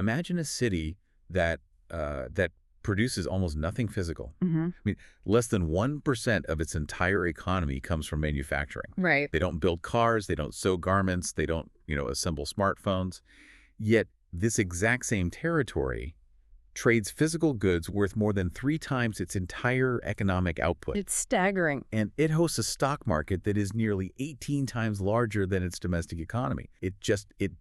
Imagine a city that produces almost nothing physical. I mean, less than 1% of its entire economy comes from manufacturing. Right. They don't build cars, they don't sew garments, they don't, assemble smartphones. Yet this exact same territory trades physical goods worth more than 3 times its entire economic output. It's staggering. And it hosts a stock market that is nearly 18 times larger than its domestic economy. It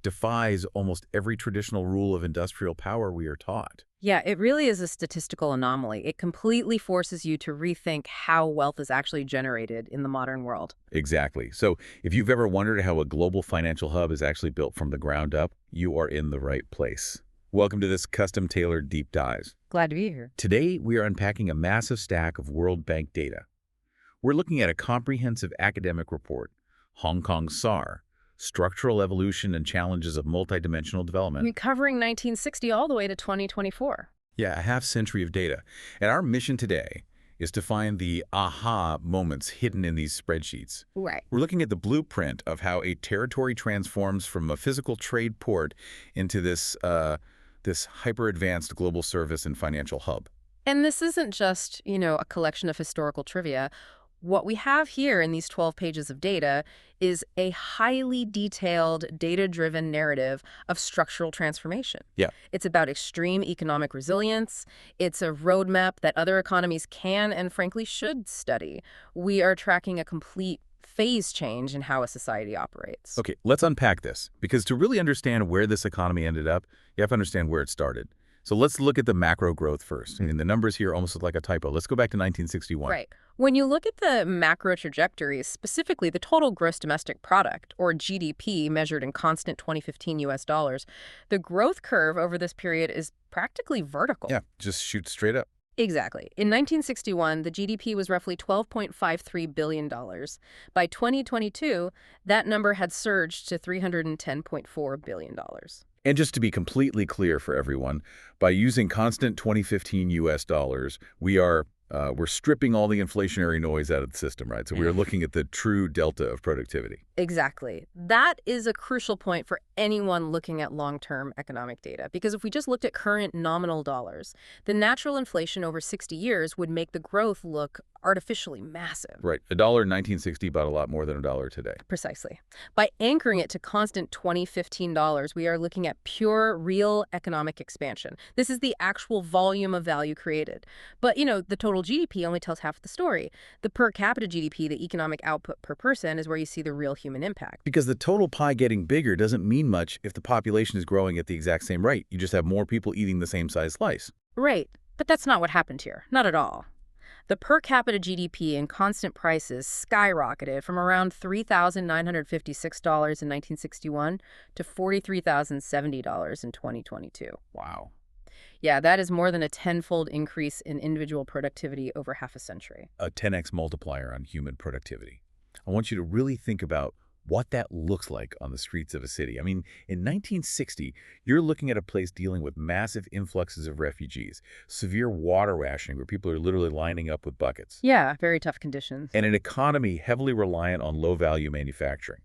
defies almost every traditional rule of industrial power we are taught. Yeah, it really is a statistical anomaly. It completely forces you to rethink how wealth is actually generated in the modern world. Exactly. So if you've ever wondered how a global financial hub is actually built from the ground up, you are in the right place. Welcome to this custom-tailored deep dive. Glad to be here. Today, we are unpacking a massive stack of World Bank data. We're looking at a comprehensive academic report, Hong Kong SAR, Structural Evolution and Challenges of Multidimensional Development. Covering 1960 all the way to 2024. Yeah, a half-century of data. And our mission today is to find the aha moments hidden in these spreadsheets. Right. We're looking at the blueprint of how a territory transforms from a physical trade port into this hyper-advanced global service and financial hub. And this isn't just, a collection of historical trivia. What we have here in these 12 pages of data is a highly detailed, data-driven narrative of structural transformation. Yeah. It's about extreme economic resilience. It's a roadmap that other economies can and frankly should study. We are tracking a complete phase change in how a society operates. Okay, let's unpack this, because to really understand where this economy ended up, you have to understand where it started. So let's look at the macro growth first. I mean, the numbers here almost look like a typo. Let's go back to 1961. Right. When you look at the macro trajectories, specifically the total gross domestic product, or GDP, measured in constant 2015 US dollars, the growth curve over this period is practically vertical. Yeah, just shoot straight up. Exactly. In 1961, the GDP was roughly $12.53 billion. By 2022, that number had surged to $310.4 billion. And just to be completely clear for everyone, by using constant 2015 US dollars, we're stripping all the inflationary noise out of the system, right? So we are looking at the true delta of productivity. Exactly. That is a crucial point for anyone looking at long-term economic data, because if we just looked at current nominal dollars, the natural inflation over 60 years would make the growth look artificially massive. Right. $1 in 1960 bought a lot more than $1 today. Precisely. By anchoring it to constant 2015 dollars, we are looking at pure, real economic expansion. This is the actual volume of value created. But, the total GDP only tells half the story. The per capita GDP, the economic output per person, is where you see the real human impact. Because the total pie getting bigger doesn't mean much if the population is growing at the exact same rate. You just have more people eating the same size slice. Right. But that's not what happened here. Not at all. The per capita GDP in constant prices skyrocketed from around $3,956 in 1961 to $43,070 in 2022. Wow. Yeah, that is more than a tenfold increase in individual productivity over half a century. A 10x multiplier on human productivity. I want you to really think about what that looks like on the streets of a city. I mean, in 1960, you're looking at a place dealing with massive influxes of refugees, severe water rationing where people are literally lining up with buckets, Yeah, very tough conditions. and an economy heavily reliant on low-value manufacturing.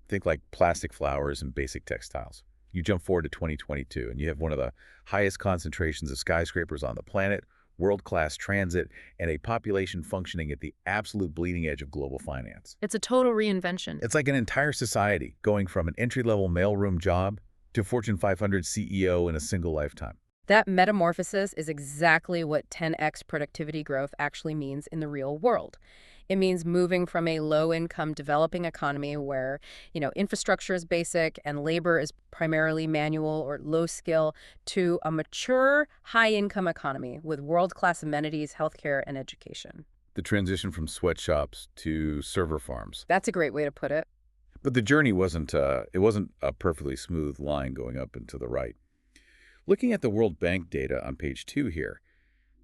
Think like plastic flowers and basic textiles. You jump forward to 2022, and you have one of the highest concentrations of skyscrapers on the planet, world-class transit, and a population functioning at the absolute bleeding edge of global finance. It's a total reinvention. It's like an entire society going from an entry-level mailroom job to Fortune 500 CEO in a single lifetime. That metamorphosis is exactly what 10x productivity growth actually means in the real world. It means moving from a low-income developing economy where, infrastructure is basic and labor is primarily manual or low skill to a mature, high-income economy with world-class amenities, healthcare, and education. The transition from sweatshops to server farms. That's a great way to put it. But the journey wasn't a perfectly smooth line going up and to the right. Looking at the World Bank data on page 2 here,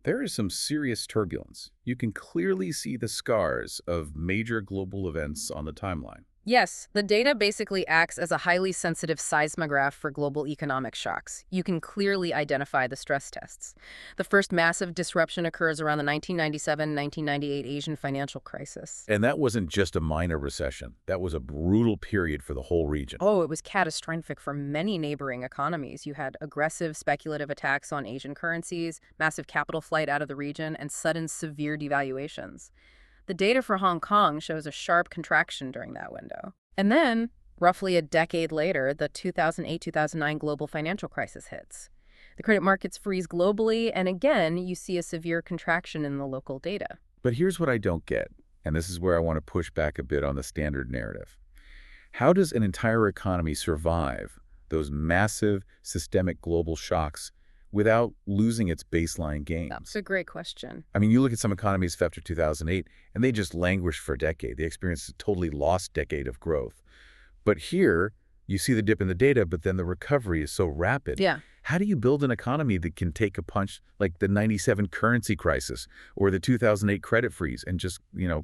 there is some serious turbulence. You can clearly see the scars of major global events on the timeline. Yes, the data basically acts as a highly sensitive seismograph for global economic shocks. You can clearly identify the stress tests. The first massive disruption occurs around the 1997-1998 Asian financial crisis. And that wasn't just a minor recession. That was a brutal period for the whole region. Oh, it was catastrophic for many neighboring economies. You had aggressive speculative attacks on Asian currencies, massive capital flight out of the region, and sudden severe devaluations. The data for Hong Kong shows a sharp contraction during that window. And then, roughly a decade later, the 2008-2009 global financial crisis hits. The credit markets freeze globally, and again, you see a severe contraction in the local data. But here's what I don't get, and this is where I want to push back a bit on the standard narrative. How does an entire economy survive those massive systemic global shocks without losing its baseline gains? That's a great question. I mean, you look at some economies after 2008, and they just languished for a decade. They experienced a totally lost decade of growth. But here, you see the dip in the data, but then the recovery is so rapid. Yeah. How do you build an economy that can take a punch like the 97 currency crisis or the 2008 credit freeze and just,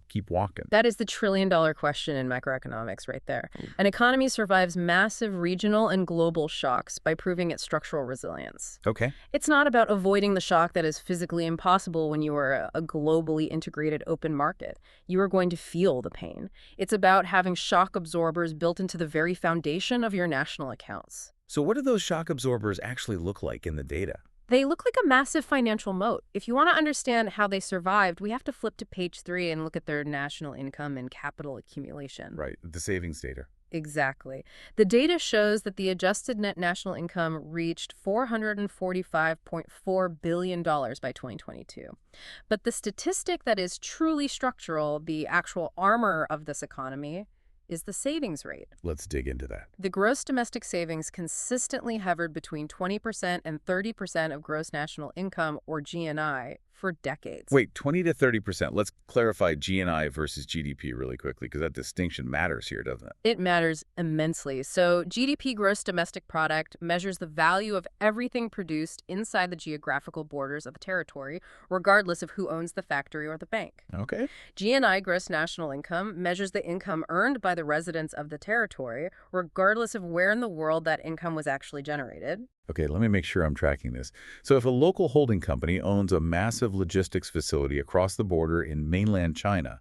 keep walking? That is the trillion-dollar question in macroeconomics right there. An economy survives massive regional and global shocks by proving its structural resilience. Okay. It's not about avoiding the shock that is physically impossible when you are a globally integrated open market. You are going to feel the pain. It's about having shock absorbers built into the very foundation of your national accounts. So what do those shock absorbers actually look like in the data? They look like a massive financial moat. If you want to understand how they survived, we have to flip to page 3 and look at their national income and capital accumulation. Right, the savings data. Exactly. The data shows that the adjusted net national income reached $445.4 billion by 2022. But the statistic that is truly structural, the actual armor of this economy, is the savings rate. Let's dig into that. The gross domestic savings consistently hovered between 20% and 30% of gross national income, or GNI, for decades. Wait, 20 to 30%. Let's clarify GNI versus GDP really quickly, because that distinction matters here, doesn't it? It matters immensely. So GDP, gross domestic product, measures the value of everything produced inside the geographical borders of a territory, regardless of who owns the factory or the bank. Okay. GNI, gross national income, measures the income earned by the residents of the territory, regardless of where in the world that income was actually generated. Okay, let me make sure I'm tracking this. So if a local holding company owns a massive logistics facility across the border in mainland China,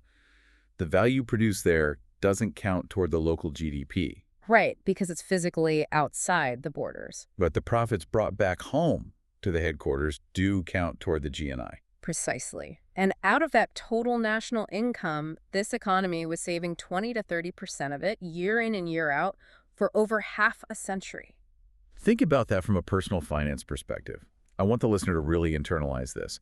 the value produced there doesn't count toward the local GDP. Right, because it's physically outside the borders. But the profits brought back home to the headquarters do count toward the GNI. Precisely. And out of that total national income, this economy was saving 20 to 30% of it year in and year out for over half a century. Think about that from a personal finance perspective. I want the listener to really internalize this.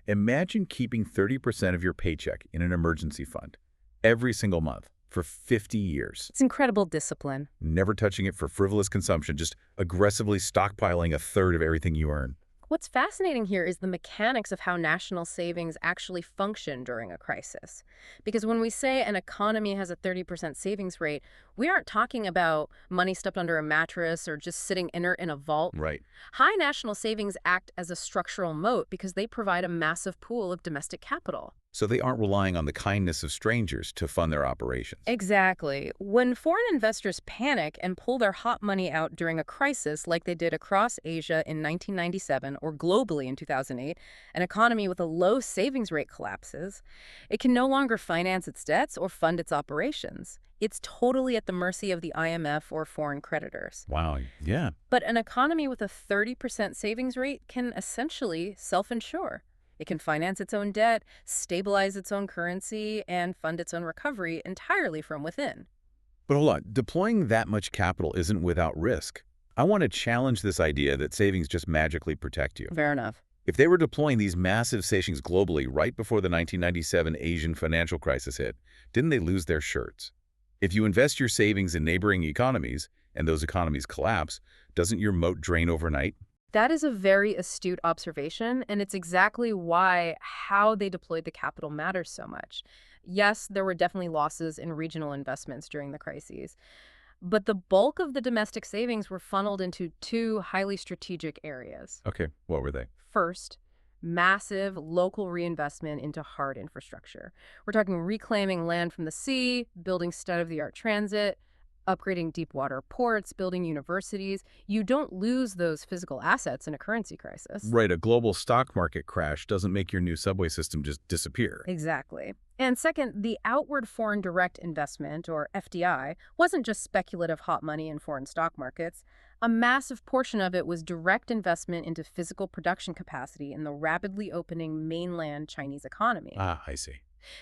Imagine keeping 30% of your paycheck in an emergency fund every single month for 50 years. It's incredible discipline. Never touching it for frivolous consumption, just aggressively stockpiling a third of everything you earn. What's fascinating here is the mechanics of how national savings actually function during a crisis. Because when we say an economy has a 30% savings rate, we aren't talking about money stuffed under a mattress or just sitting inert in a vault. Right. High national savings act as a structural moat because they provide a massive pool of domestic capital. So they aren't relying on the kindness of strangers to fund their operations. Exactly. When foreign investors panic and pull their hot money out during a crisis like they did across Asia in 1997 or globally in 2008, an economy with a low savings rate collapses. It can no longer finance its debts or fund its operations. It's totally at the mercy of the IMF or foreign creditors. Wow, yeah. But an economy with a 30% savings rate can essentially self-insure. It can finance its own debt, stabilize its own currency, and fund its own recovery entirely from within. But hold on, deploying that much capital isn't without risk. I want to challenge this idea that savings just magically protect you. Fair enough. If they were deploying these massive savings globally right before the 1997 Asian financial crisis hit, didn't they lose their shirts? If you invest your savings in neighboring economies, and those economies collapse, doesn't your moat drain overnight? That is a very astute observation, and it's exactly why how they deployed the capital matters so much. Yes, there were definitely losses in regional investments during the crises, but the bulk of the domestic savings were funneled into two highly strategic areas. Okay, what were they? First, massive local reinvestment into hard infrastructure. We're talking reclaiming land from the sea, building state-of-the-art transit, upgrading deep water ports, building universities. You don't lose those physical assets in a currency crisis. Right, a global stock market crash doesn't make your new subway system just disappear. Exactly. And second, the outward foreign direct investment, or FDI, wasn't just speculative hot money in foreign stock markets. A massive portion of it was direct investment into physical production capacity in the rapidly opening mainland Chinese economy. Ah, I see.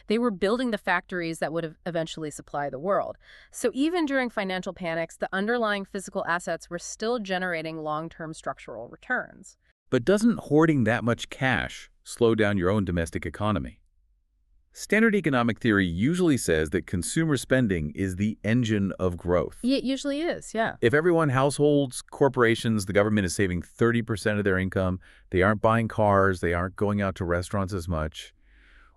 They were building the factories that would eventually supply the world. So even during financial panics, the underlying physical assets were still generating long-term structural returns. But doesn't hoarding that much cash slow down your own domestic economy? Standard economic theory usually says that consumer spending is the engine of growth. It usually is, yeah. If everyone, households, corporations, the government is saving 30% of their income, they aren't buying cars, they aren't going out to restaurants as much,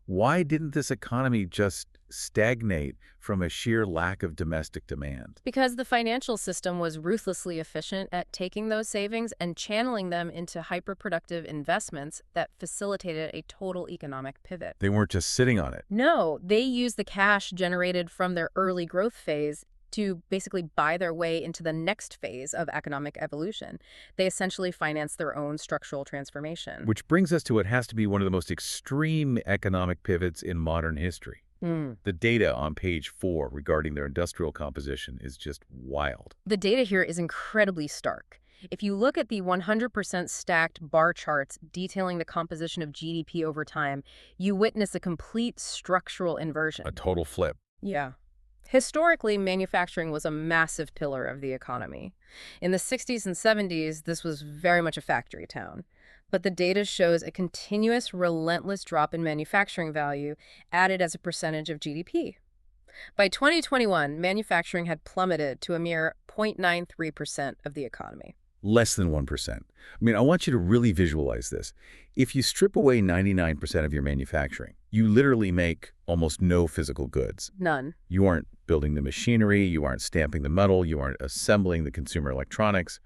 why didn't this economy just stagnate from a sheer lack of domestic demand? Because the financial system was ruthlessly efficient at taking those savings and channeling them into hyperproductive investments that facilitated a total economic pivot. They weren't just sitting on it. No, they used the cash generated from their early growth phase to basically buy their way into the next phase of economic evolution. They essentially financed their own structural transformation. Which brings us to what has to be one of the most extreme economic pivots in modern history. The data on page 4 regarding their industrial composition is just wild. The data here is incredibly stark. If you look at the 100% stacked bar charts detailing the composition of GDP over time, you witness a complete structural inversion. A total flip. Yeah. Historically, manufacturing was a massive pillar of the economy. In the 60s and 70s, this was very much a factory town. But the data shows a continuous, relentless drop in manufacturing value added as a percentage of GDP. By 2021, manufacturing had plummeted to a mere 0.93% of the economy. Less than 1%. I mean, I want you to really visualize this. If you strip away 99% of your manufacturing, you literally make almost no physical goods. None. You aren't building the machinery, you aren't stamping the metal, you aren't assembling the consumer electronics.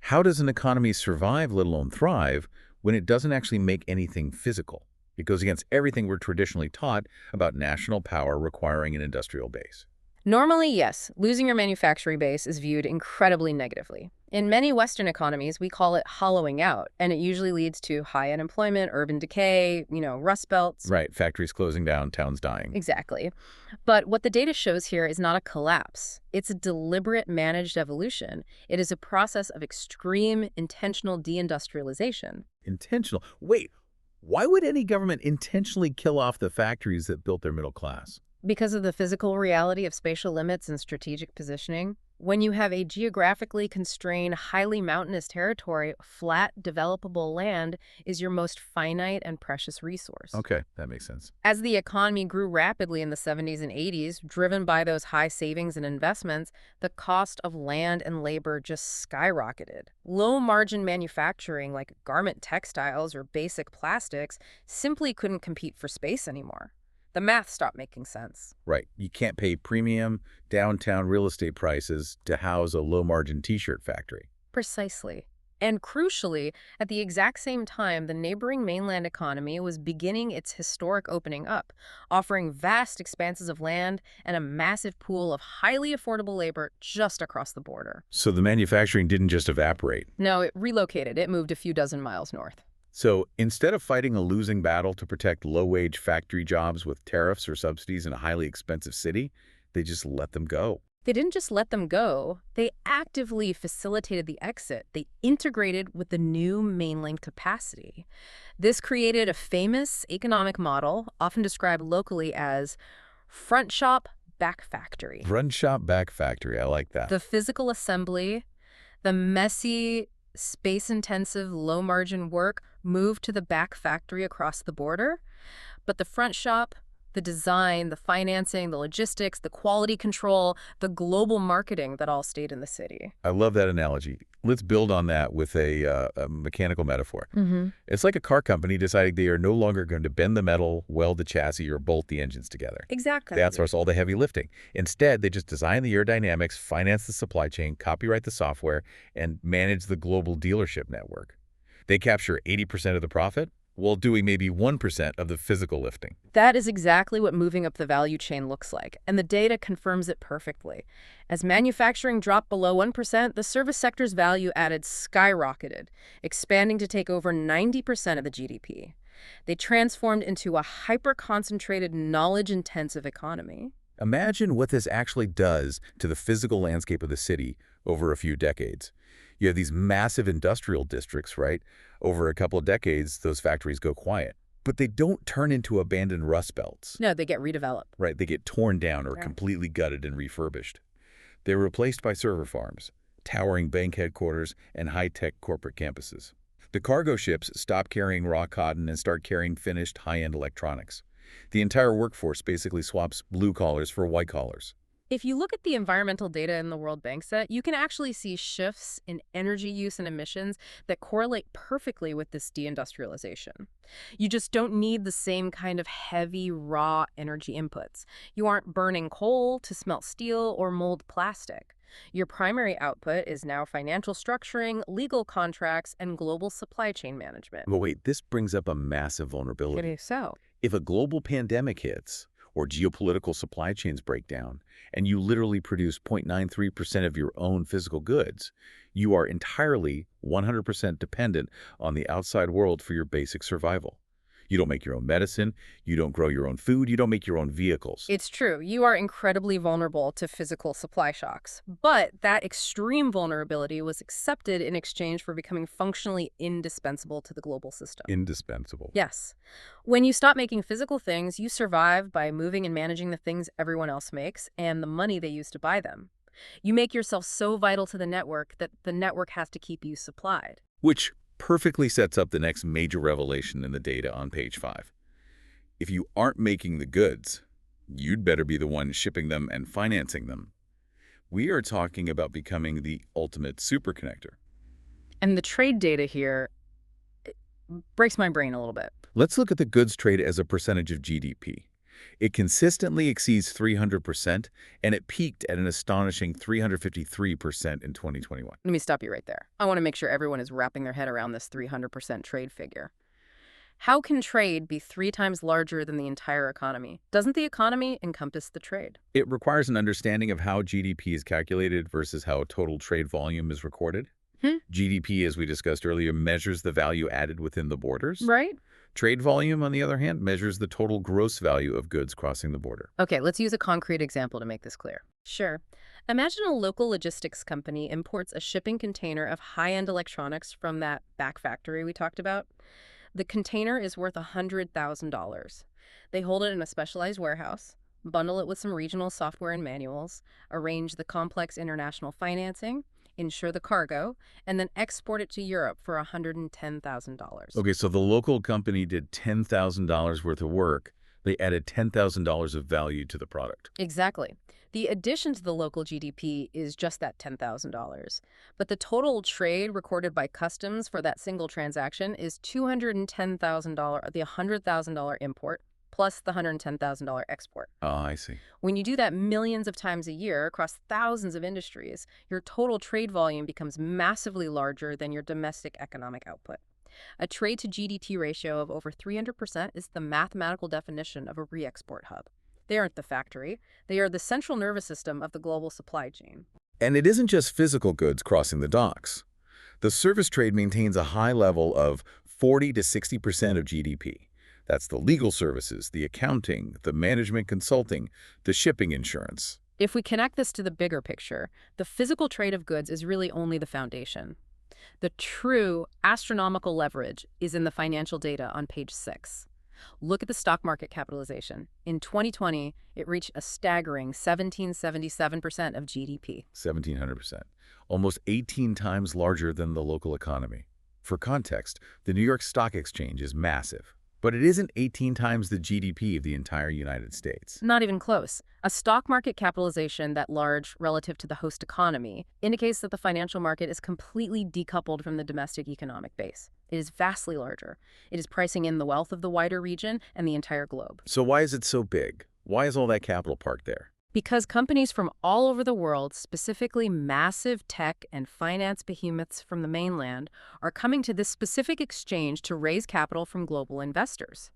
How does an economy survive, let alone thrive, when it doesn't actually make anything physical? It goes against everything we're traditionally taught about national power requiring an industrial base. Normally, yes, losing your manufacturing base is viewed incredibly negatively. In many Western economies, we call it hollowing out, and it usually leads to high unemployment, urban decay, rust belts. Right, factories closing down, towns dying. Exactly. But what the data shows here is not a collapse. It's a deliberate, managed evolution. It is a process of extreme, intentional deindustrialization. Intentional. Wait, why would any government intentionally kill off the factories that built their middle class? Because of the physical reality of spatial limits and strategic positioning, when you have a geographically constrained, highly mountainous territory, flat, developable land is your most finite and precious resource. Okay, that makes sense. As the economy grew rapidly in the 70s and 80s, driven by those high savings and investments, the cost of land and labor just skyrocketed. Low-margin manufacturing, like garment textiles or basic plastics, simply couldn't compete for space anymore. The math stopped making sense. Right. You can't pay premium downtown real estate prices to house a low-margin T-shirt factory. Precisely. And crucially, at the exact same time, the neighboring mainland economy was beginning its historic opening up, offering vast expanses of land and a massive pool of highly affordable labor just across the border. So the manufacturing didn't just evaporate. No, it relocated. It moved a few dozen miles north. So instead of fighting a losing battle to protect low-wage factory jobs with tariffs or subsidies in a highly expensive city, they just let them go. They didn't just let them go. They actively facilitated the exit. They integrated with the new mainland capacity. This created a famous economic model, often described locally as front shop, back factory. Front shop, back factory. I like that. The physical assembly, the messy, space-intensive, low-margin work moved to the back factory across the border, but the front shop, the design, the financing, the logistics, the quality control, the global marketing that all stayed in the city. I love that analogy. Let's build on that with a mechanical metaphor. Mm-hmm. It's like a car company deciding they are no longer going to bend the metal, weld the chassis, or bolt the engines together. Exactly. They outsource all the heavy lifting. Instead, they just design the aerodynamics, finance the supply chain, copyright the software, and manage the global dealership network. They capture 80% of the profit, while doing maybe 1% of the physical lifting. That is exactly what moving up the value chain looks like, and the data confirms it perfectly. As manufacturing dropped below 1%, the service sector's value added skyrocketed, expanding to take over 90% of the GDP. They transformed into a hyper-concentrated, knowledge-intensive economy. Imagine what this actually does to the physical landscape of the city over a few decades. You have these massive industrial districts, right? Over a couple of decades, those factories go quiet. But they don't turn into abandoned rust belts, No, they get redeveloped. right? They get torn down or Yeah. completely gutted and refurbished. They're replaced by server farms, towering bank headquarters, and high-tech corporate campuses. The cargo ships stop carrying raw cotton and start carrying finished high-end electronics. The entire workforce basically swaps blue collars for white collars. If you look at the environmental data in the World Bank set, you can actually see shifts in energy use and emissions that correlate perfectly with this deindustrialization. You just don't need the same kind of heavy, raw energy inputs. You aren't burning coal to smelt steel or mold plastic. Your primary output is now financial structuring, legal contracts, and global supply chain management. But wait, this brings up a massive vulnerability. So, If a global pandemic hits, or geopolitical supply chains break down, and you literally produce 0.93% of your own physical goods, you are entirely 100% dependent on the outside world for your basic survival. You don't make your own medicine, you don't grow your own food, you don't make your own vehicles. it's true, you are incredibly vulnerable to physical supply shocks. But that extreme vulnerability was accepted in exchange for becoming functionally indispensable to the global system. Indispensable. Yes. When you stop making physical things, you survive by moving and managing the things everyone else makes and the money they use to buy them. You make yourself so vital to the network that the network has to keep you supplied. Which perfectly sets up the next major revelation in the data on page 5. If you aren't making the goods, you'd better be the one shipping them and financing them. We are talking about becoming the ultimate superconnector. And the trade data here breaks my brain a little bit. Let's look at the goods trade as a percentage of GDP. It consistently exceeds 300%, and it peaked at an astonishing 353% in 2021. Let me stop you right there. I want to make sure everyone is wrapping their head around this 300% trade figure. How can trade be 3 times larger than the entire economy? Doesn't the economy encompass the trade? It requires an understanding of how GDP is calculated versus how total trade volume is recorded. GDP, as we discussed earlier, measures the value added within the borders. Right? Trade volume, on the other hand, measures the total gross value of goods crossing the border. Okay, let's use a concrete example to make this clear. Sure. Imagine a local logistics company imports a shipping container of high-end electronics from that back factory we talked about. The container is worth $100,000. They hold it in a specialized warehouse, bundle it with some regional software and manuals, arrange the complex international financing, insure the cargo, and then export it to Europe for $110,000. Okay, so the local company did $10,000 worth of work. They added $10,000 of value to the product. Exactly. The addition to the local GDP is just that $10,000. But the total trade recorded by customs for that single transaction is $210,000, the $100,000 import, plus the $110,000 export. Oh, I see. When you do that millions of times a year across thousands of industries, your total trade volume becomes massively larger than your domestic economic output. A trade to GDP ratio of over 300% is the mathematical definition of a re-export hub. They aren't the factory. They are the central nervous system of the global supply chain. And it isn't just physical goods crossing the docks. The service trade maintains a high level of 40 to 60% of GDP. That's the legal services, the accounting, the management consulting, the shipping insurance. If we connect this to the bigger picture, the physical trade of goods is really only the foundation. The true astronomical leverage is in the financial data on page 6. Look at the stock market capitalization. In 2020, it reached a staggering 1777% of GDP. 1,700%. Almost 18 times larger than the local economy. For context, the New York Stock Exchange is massive. But it isn't 18 times the GDP of the entire United States. Not even close. A stock market capitalization that large relative to the host economy indicates that the financial market is completely decoupled from the domestic economic base. It is vastly larger. It is pricing in the wealth of the wider region and the entire globe. So why is it so big? Why is all that capital parked there? Because companies from all over the world, specifically massive tech and finance behemoths from the mainland, are coming to this specific exchange to raise capital from global investors.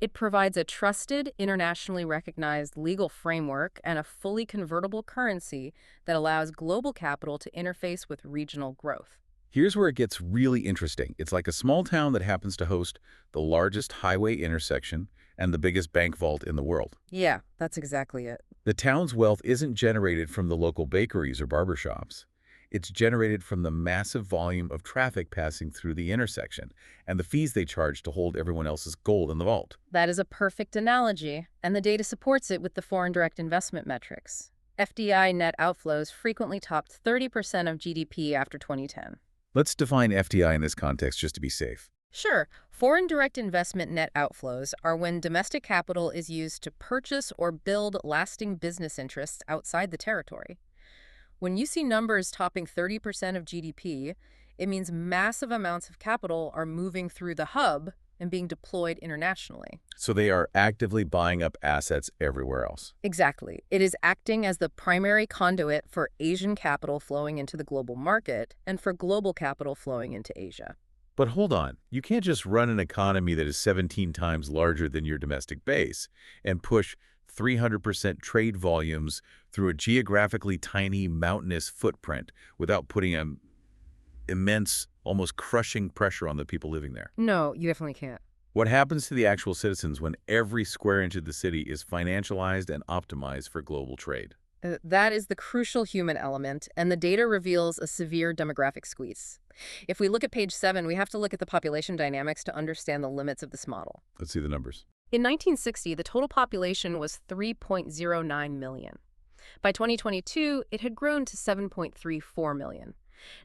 It provides a trusted, internationally recognized legal framework and a fully convertible currency that allows global capital to interface with regional growth. Here's where it gets really interesting. It's like a small town that happens to host the largest highway intersection and the biggest bank vault in the world. Yeah, that's exactly it. The town's wealth isn't generated from the local bakeries or barbershops. It's generated from the massive volume of traffic passing through the intersection and the fees they charge to hold everyone else's gold in the vault. That is a perfect analogy, and the data supports it with the foreign direct investment metrics. FDI net outflows frequently topped 30% of GDP after 2010. Let's define FDI in this context just to be safe. Sure, foreign direct investment net outflows are when domestic capital is used to purchase or build lasting business interests outside the territory. When you see numbers topping 30% of GDP, it means massive amounts of capital are moving through the hub and being deployed internationally. So they are actively buying up assets everywhere else. Exactly. It is acting as the primary conduit for Asian capital flowing into the global market and for global capital flowing into Asia. But hold on, you can't just run an economy that is 17 times larger than your domestic base and push 300% trade volumes through a geographically tiny mountainous footprint without putting an immense, almost crushing pressure on the people living there. No, you definitely can't. What happens to the actual citizens when every square inch of the city is financialized and optimized for global trade? That is the crucial human element, and the data reveals a severe demographic squeeze. If we look at page 7, we have to look at the population dynamics to understand the limits of this model. Let's see the numbers. In 1960, the total population was 3.09 million. By 2022, it had grown to 7.34 million.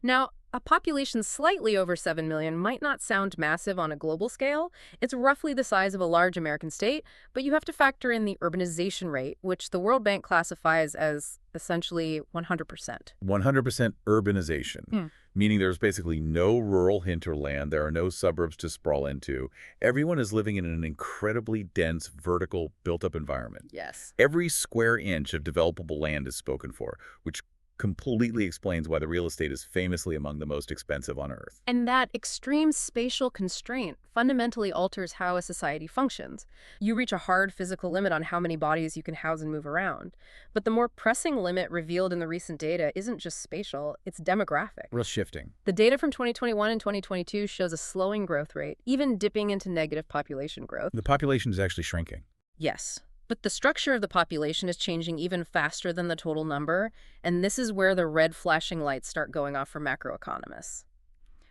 Now, a population slightly over 7 million might not sound massive on a global scale. It's roughly the size of a large American state, but you have to factor in the urbanization rate, which the World Bank classifies as essentially 100%. 100% urbanization, meaning there's basically no rural hinterland. There are no suburbs to sprawl into. Everyone is living in an incredibly dense, vertical, built-up environment. Yes. Every square inch of developable land is spoken for, which completely explains why the real estate is famously among the most expensive on Earth. And that extreme spatial constraint fundamentally alters how a society functions. You reach a hard physical limit on how many bodies you can house and move around. But the more pressing limit revealed in the recent data isn't just spatial, it's demographic. Real shifting. The data from 2021 and 2022 shows a slowing growth rate, even dipping into negative population growth. The population is actually shrinking. Yes. But the structure of the population is changing even faster than the total number, and this is where the red flashing lights start going off for macroeconomists.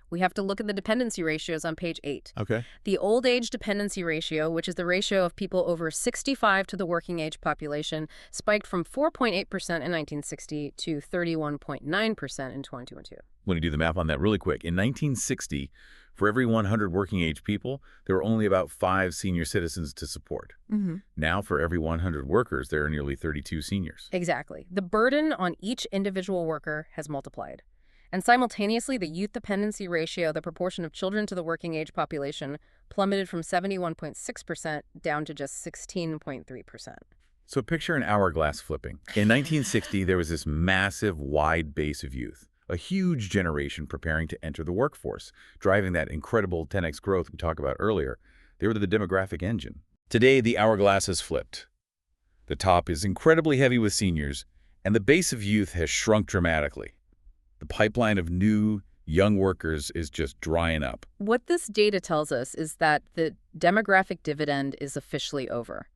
We have to look at the dependency ratios on page 8. Okay. The old age dependency ratio, which is the ratio of people over 65 to the working age population, spiked from 4.8% in 1960 to 31.9% in 2022. When you do the math on that really quick, in 1960, for every 100 working age people, there were only about 5 senior citizens to support. Now, for every 100 workers, there are nearly 32 seniors. Exactly. The burden on each individual worker has multiplied. And simultaneously, the youth dependency ratio, the proportion of children to the working age population, plummeted from 71.6% down to just 16.3%. So picture an hourglass flipping. In 1960, there was this massive, wide base of youth, a huge generation preparing to enter the workforce, driving that incredible 10x growth we talked about earlier. They were the demographic engine. Today, the hourglass has flipped. The top is incredibly heavy with seniors, and the base of youth has shrunk dramatically. The pipeline of new, young workers is just drying up. What this data tells us is that the demographic dividend is officially over.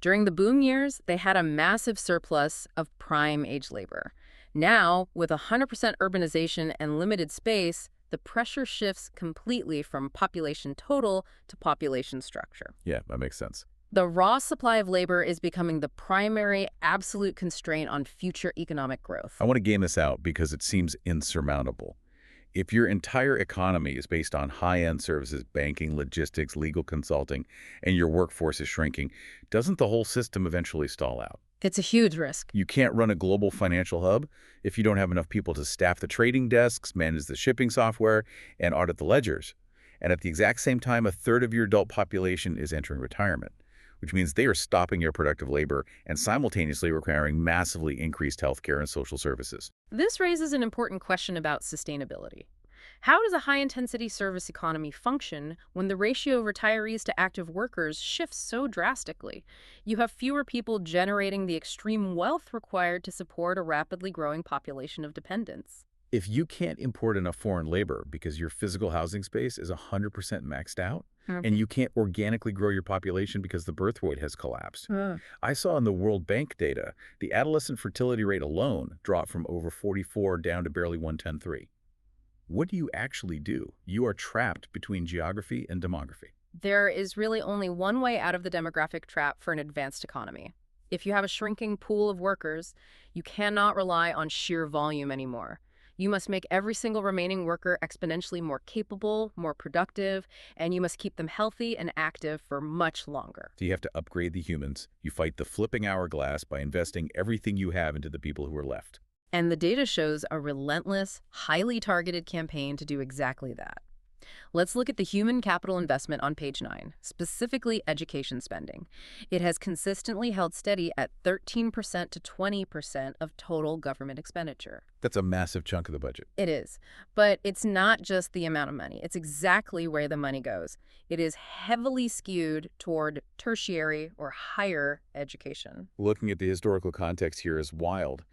During the boom years, they had a massive surplus of prime age labor. Now, with 100% urbanization and limited space, the pressure shifts completely from population total to population structure. Yeah, that makes sense. The raw supply of labor is becoming the primary absolute constraint on future economic growth. I want to game this out because it seems insurmountable. If your entire economy is based on high-end services, banking, logistics, legal consulting, and your workforce is shrinking, doesn't the whole system eventually stall out? It's a huge risk. You can't run a global financial hub if you don't have enough people to staff the trading desks, manage the shipping software, and audit the ledgers. And at the exact same time, a third of your adult population is entering retirement, which means they are stopping your productive labor and simultaneously requiring massively increased healthcare and social services. This raises an important question about sustainability. How does a high-intensity service economy function when the ratio of retirees to active workers shifts so drastically? You have fewer people generating the extreme wealth required to support a rapidly growing population of dependents. If you can't import enough foreign labor because your physical housing space is 100% maxed out, and you can't organically grow your population because the birth rate has collapsed. I saw in the World Bank data, the adolescent fertility rate alone dropped from over 44 down to barely 110.3. What do you actually do? You are trapped between geography and demography. There is really only one way out of the demographic trap for an advanced economy. If you have a shrinking pool of workers, you cannot rely on sheer volume anymore. You must make every single remaining worker exponentially more capable, more productive, and you must keep them healthy and active for much longer. So you have to upgrade the humans. You fight the flipping hourglass by investing everything you have into the people who are left. And the data shows a relentless, highly targeted campaign to do exactly that. Let's look at the human capital investment on page 9, specifically education spending. It has consistently held steady at 13% to 20% of total government expenditure. That's a massive chunk of the budget. It is. But it's not just the amount of money. It's exactly where the money goes. It is heavily skewed toward tertiary or higher education. Looking at the historical context here is wild.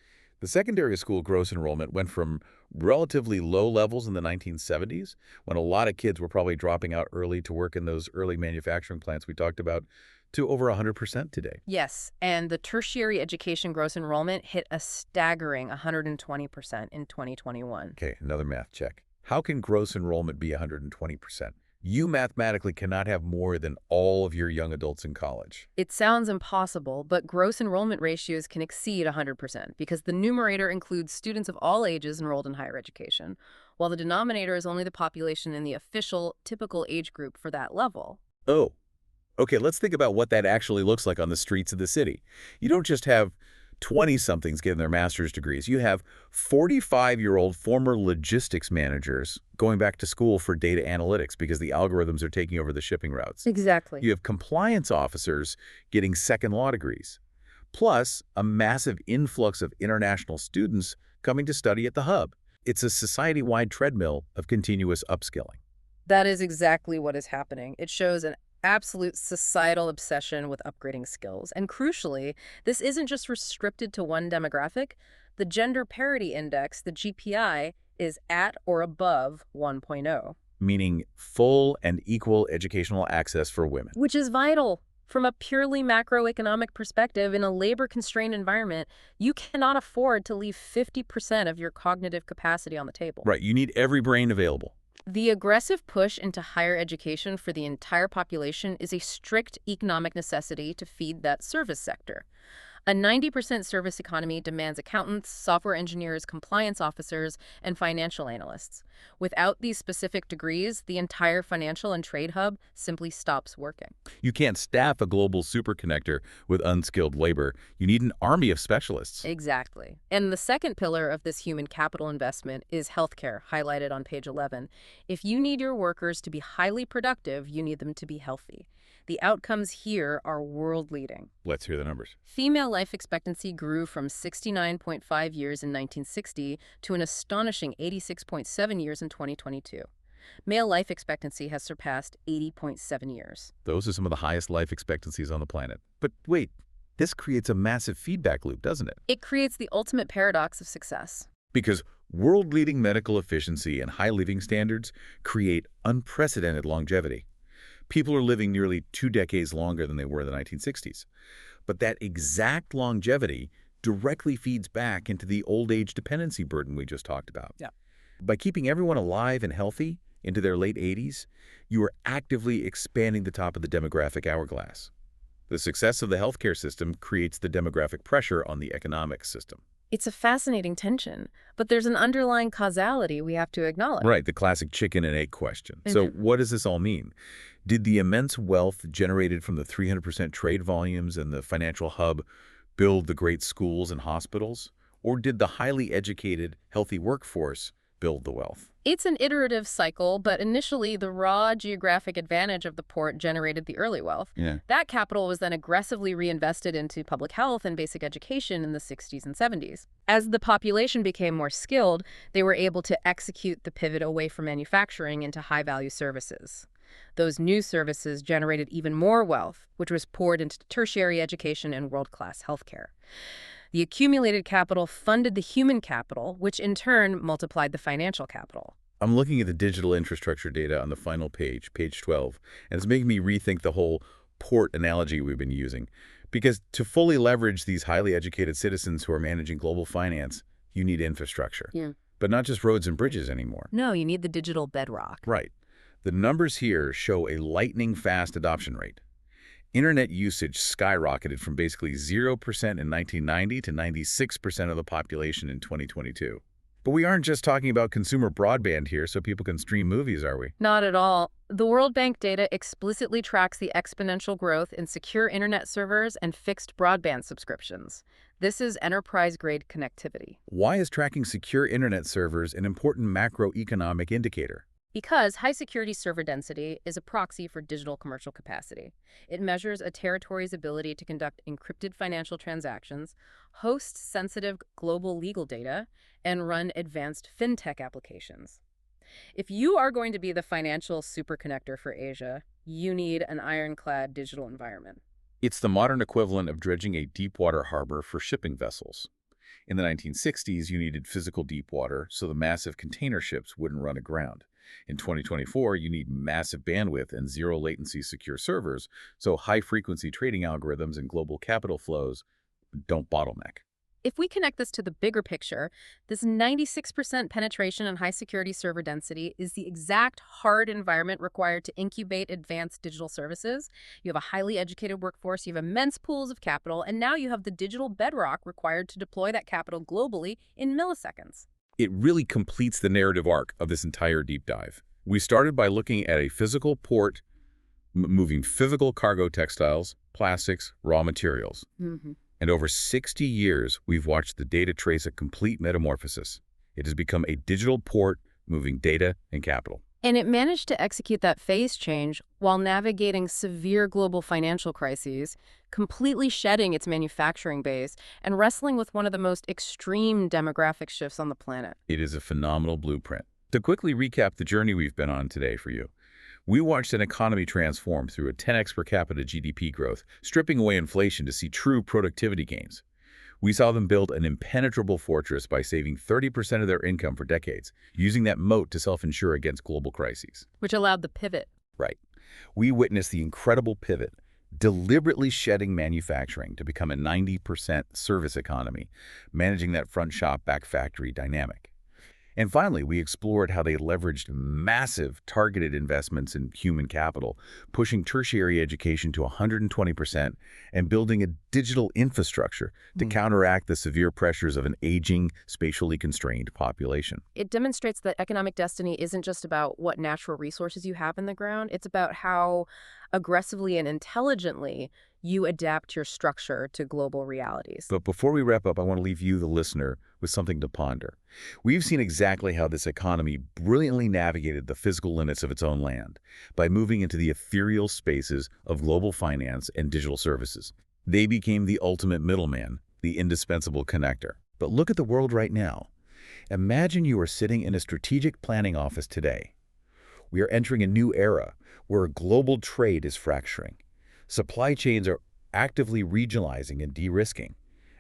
The secondary school gross enrollment went from relatively low levels in the 1970s, when a lot of kids were probably dropping out early to work in those early manufacturing plants we talked about, to over 100% today. Yes, and the tertiary education gross enrollment hit a staggering 120% in 2021. Okay, another math check. How can gross enrollment be 120%? You mathematically cannot have more than all of your young adults in college. It sounds impossible, but gross enrollment ratios can exceed 100% because the numerator includes students of all ages enrolled in higher education, while the denominator is only the population in the official, typical age group for that level. Oh, okay, let's think about what that actually looks like on the streets of the city. You don't just have 20-somethings getting their master's degrees. You have 45-year-old former logistics managers going back to school for data analytics because the algorithms are taking over the shipping routes. Exactly. You have compliance officers getting second law degrees, plus a massive influx of international students coming to study at the hub. It's a society-wide treadmill of continuous upskilling. That is exactly what is happening. It shows an absolute societal obsession with upgrading skills. And crucially, this isn't just restricted to one demographic. The Gender Parity Index, the GPI, is at or above 1.0. Meaning full and equal educational access for women. Which is vital. From a purely macroeconomic perspective, in a labor-constrained environment, you cannot afford to leave 50% of your cognitive capacity on the table. Right, you need every brain available. The aggressive push into higher education for the entire population is a strict economic necessity to feed that service sector. A 90% service economy demands accountants, software engineers, compliance officers, and financial analysts. Without these specific degrees, the entire financial and trade hub simply stops working. You can't staff a global superconnector with unskilled labor. You need an army of specialists. Exactly. And the second pillar of this human capital investment is healthcare, highlighted on page 11. If you need your workers to be highly productive, you need them to be healthy. The outcomes here are world-leading. Let's hear the numbers. Female life expectancy grew from 69.5 years in 1960 to an astonishing 86.7 years in 2022. Male life expectancy has surpassed 80.7 years. Those are some of the highest life expectancies on the planet. But wait, this creates a massive feedback loop, doesn't it? It creates the ultimate paradox of success. Because world-leading medical efficiency and high living standards create unprecedented longevity. People are living nearly 2 decades longer than they were in the 1960s. But that exact longevity directly feeds back into the old age dependency burden we just talked about. Yeah. By keeping everyone alive and healthy into their late 80s, you are actively expanding the top of the demographic hourglass. The success of the healthcare system creates the demographic pressure on the economic system. It's a fascinating tension, but there's an underlying causality we have to acknowledge. Right, the classic chicken and egg question. So what does this all mean? Did the immense wealth generated from the 300% trade volumes and the financial hub build the great schools and hospitals? Or did the highly educated, healthy workforce build the wealth. It's an iterative cycle, but initially the raw geographic advantage of the port generated the early wealth. Yeah. That capital was then aggressively reinvested into public health and basic education in the 60s and 70s. As the population became more skilled, they were able to execute the pivot away from manufacturing into high-value services. Those new services generated even more wealth, which was poured into tertiary education and world-class healthcare. The accumulated capital funded the human capital, which in turn multiplied the financial capital. I'm looking at the digital infrastructure data on the final page, page 12, and it's making me rethink the whole port analogy we've been using. Because to fully leverage these highly educated citizens who are managing global finance, you need infrastructure. Yeah. But not just roads and bridges anymore. No, you need the digital bedrock. Right. The numbers here show a lightning-fast adoption rate. Internet usage skyrocketed from basically 0% in 1990 to 96% of the population in 2022. But we aren't just talking about consumer broadband here so people can stream movies, are we? Not at all. The World Bank data explicitly tracks the exponential growth in secure internet servers and fixed broadband subscriptions. This is enterprise-grade connectivity. Why is tracking secure internet servers an important macroeconomic indicator? Because high-security server density is a proxy for digital commercial capacity. It measures a territory's ability to conduct encrypted financial transactions, host sensitive global legal data, and run advanced fintech applications. If you are going to be the financial superconnector for Asia, you need an ironclad digital environment. It's the modern equivalent of dredging a deep-water harbor for shipping vessels. In the 1960s, you needed physical deep water so the massive container ships wouldn't run aground. In 2024, you need massive bandwidth and zero-latency secure servers, so high-frequency trading algorithms and global capital flows don't bottleneck. If we connect this to the bigger picture, this 96% penetration and high-security server density is the exact hard environment required to incubate advanced digital services. You have a highly educated workforce, you have immense pools of capital, and now you have the digital bedrock required to deploy that capital globally in milliseconds. It really completes the narrative arc of this entire deep dive. We started by looking at a physical port moving physical cargo textiles, plastics, raw materials. And over 60 years, we've watched the data trace a complete metamorphosis. It has become a digital port moving data and capital. And it managed to execute that phase change while navigating severe global financial crises, completely shedding its manufacturing base, and wrestling with one of the most extreme demographic shifts on the planet. It is a phenomenal blueprint. To quickly recap the journey we've been on today for you, we watched an economy transform through a 10x per capita GDP growth, stripping away inflation to see true productivity gains. We saw them build an impenetrable fortress by saving 30% of their income for decades, using that moat to self-insure against global crises. Which allowed the pivot. Right. We witnessed the incredible pivot, deliberately shedding manufacturing to become a 90% service economy, managing that front shop, back factory dynamic. And finally, we explored how they leveraged massive targeted investments in human capital, pushing tertiary education to 120% and building a digital infrastructure to counteract the severe pressures of an aging, spatially constrained population. It demonstrates that economic destiny isn't just about what natural resources you have in the ground. It's about how aggressively and intelligently you adapt your structure to global realities. But before we wrap up, I want to leave you, the listener, with something to ponder. We've seen exactly how this economy brilliantly navigated the physical limits of its own land by moving into the ethereal spaces of global finance and digital services. They became the ultimate middleman, the indispensable connector. But look at the world right now. Imagine you are sitting in a strategic planning office today. We are entering a new era where global trade is fracturing. Supply chains are actively regionalizing and de-risking.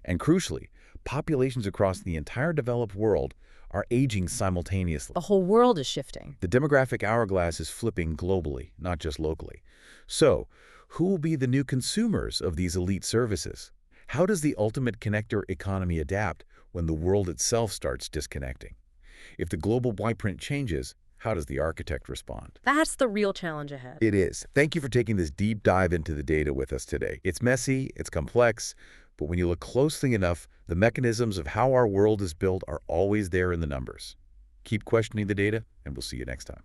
And crucially, populations across the entire developed world are aging simultaneously. The whole world is shifting. The demographic hourglass is flipping globally, not just locally. So, who will be the new consumers of these elite services? How does the ultimate connector economy adapt when the world itself starts disconnecting? If the global blueprint changes, how does the architect respond? That's the real challenge ahead. It is. Thank you for taking this deep dive into the data with us today. It's messy, it's complex, but when you look closely enough, the mechanisms of how our world is built are always there in the numbers. Keep questioning the data, and we'll see you next time.